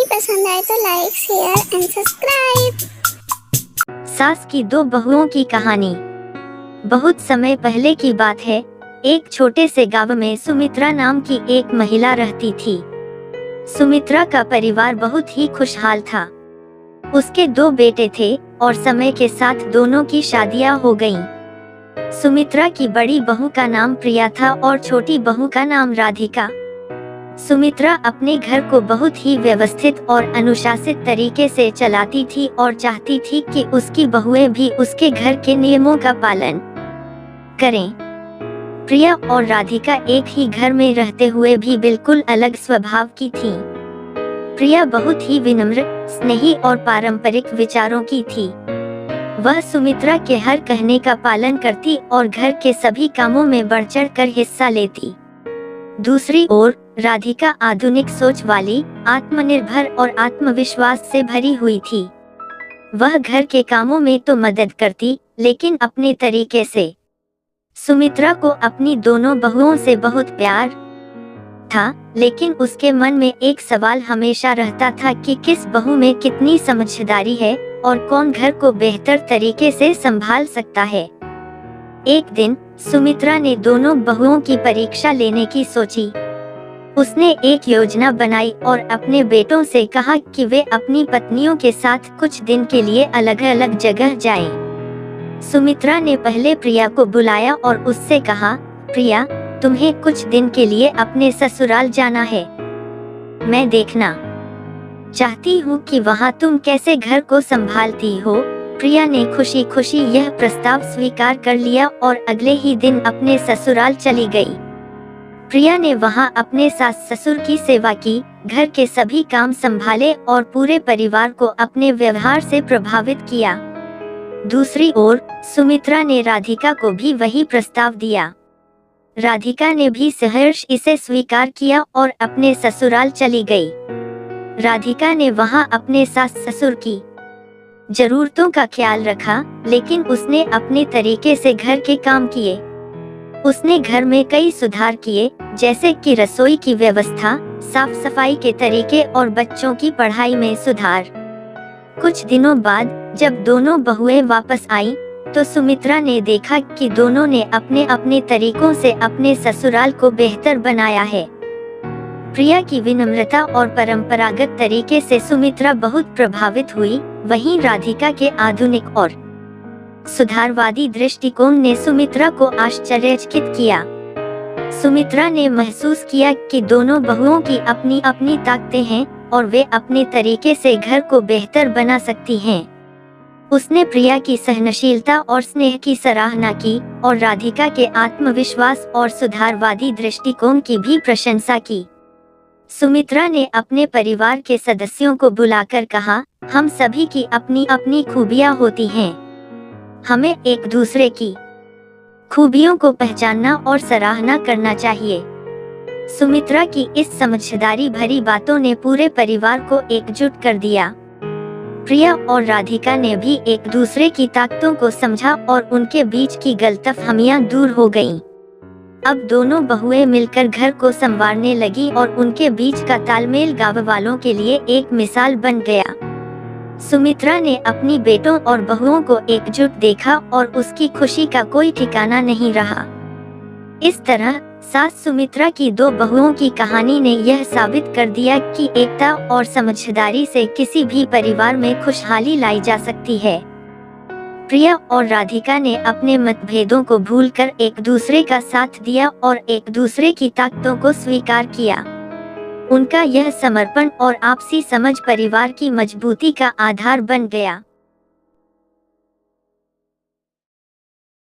पसंद आए तो लाइक शेयर एंड सब्सक्राइब। सास की दो बहुओं की कहानी। बहुत समय पहले की बात है। एक छोटे से गांव में सुमित्रा नाम की एक महिला रहती थी। सुमित्रा का परिवार बहुत ही खुशहाल था। उसके दो बेटे थे और समय के साथ दोनों की शादियां हो गईं। सुमित्रा की बड़ी बहू का नाम प्रिया था और छोटी बहू का नाम राधिका। सुमित्रा अपने घर को बहुत ही व्यवस्थित और अनुशासित तरीके से चलाती थी और चाहती थी कि उसकी बहुएं भी उसके घर के नियमों का पालन करें। प्रिया और राधिका एक ही घर में रहते हुए भी बिल्कुल अलग स्वभाव की थीं। प्रिया बहुत ही विनम्र, स्नेही और पारंपरिक विचारों की थी। वह सुमित्रा के हर कहने का पालन करती और घर के सभी कामों में बढ़-चढ़ कर हिस्सा लेती। दूसरी ओर राधिका आधुनिक सोच वाली, आत्मनिर्भर और आत्मविश्वास से भरी हुई थी। वह घर के कामों में तो मदद करती, लेकिन अपने तरीके से। सुमित्रा को अपनी दोनों बहुओं से बहुत प्यार था, लेकिन उसके मन में एक सवाल हमेशा रहता था कि किस बहू में कितनी समझदारी है और कौन घर को बेहतर तरीके से संभाल सकता है। एक दिन सुमित्रा ने दोनों बहुओं की परीक्षा लेने की सोची। उसने एक योजना बनाई और अपने बेटों से कहा कि वे अपनी पत्नियों के साथ कुछ दिन के लिए अलग-अलग जगह जाएं। सुमित्रा ने पहले प्रिया को बुलाया और उससे कहा, प्रिया, तुम्हें कुछ दिन के लिए अपने ससुराल जाना है। मैं देखना चाहती हूँ कि वहाँ तुम कैसे घर को संभालती हो। प्रिया ने खुशी खुशी यह प्रस्ताव स्वीकार कर लिया और अगले ही दिन अपने ससुराल चली गई। प्रिया ने वहां अपने सास ससुर की सेवा की, घर के सभी काम संभाले और पूरे परिवार को अपने व्यवहार से प्रभावित किया। दूसरी ओर सुमित्रा ने राधिका को भी वही प्रस्ताव दिया। राधिका ने भी सहर्ष इसे स्वीकार किया और अपने ससुराल चली गई। राधिका ने वहां अपने सास ससुर की जरूरतों का ख्याल रखा, लेकिन उसने अपने तरीके से घर के काम किए। उसने घर में कई सुधार किए, जैसे कि रसोई की व्यवस्था, साफ सफाई के तरीके और बच्चों की पढ़ाई में सुधार। कुछ दिनों बाद जब दोनों बहुएं वापस आईं, तो सुमित्रा ने देखा कि दोनों ने अपने अपने तरीकों से अपने ससुराल को बेहतर बनाया है। प्रिया की विनम्रता और परंपरागत तरीके से सुमित्रा बहुत प्रभावित हुई, वहीं राधिका के आधुनिक और सुधारवादी दृष्टिकोण ने सुमित्रा को आश्चर्यचकित किया। सुमित्रा ने महसूस किया कि दोनों बहुओं की अपनी अपनी ताकतें हैं और वे अपने तरीके से घर को बेहतर बना सकती हैं। उसने प्रिया की सहनशीलता और स्नेह की सराहना की और राधिका के आत्मविश्वास और सुधारवादी दृष्टिकोण की भी प्रशंसा की। सुमित्रा ने अपने परिवार के सदस्यों को बुलाकर कहा, हम सभी की अपनी अपनी खूबियां होती हैं। हमें एक दूसरे की खूबियों को पहचानना और सराहना करना चाहिए। सुमित्रा की इस समझदारी भरी बातों ने पूरे परिवार को एकजुट कर दिया। प्रिया और राधिका ने भी एक दूसरे की ताकतों को समझा और उनके बीच की गलतफहमियां दूर हो गईं। अब दोनों बहुएं मिलकर घर को संवारने लगी और उनके बीच का तालमेल गाँव वालों के लिए एक मिसाल बन गया। सुमित्रा ने अपनी बेटों और बहुओं को एकजुट देखा और उसकी खुशी का कोई ठिकाना नहीं रहा। इस तरह सास सुमित्रा की दो बहुओं की कहानी ने यह साबित कर दिया कि एकता और समझदारी से किसी भी परिवार में खुशहाली लाई जा सकती है। प्रिया और राधिका ने अपने मतभेदों को भूलकर एक दूसरे का साथ दिया और एक दूसरे की ताकतों को स्वीकार किया। उनका यह समर्पण और आपसी समझ परिवार की मजबूती का आधार बन गया।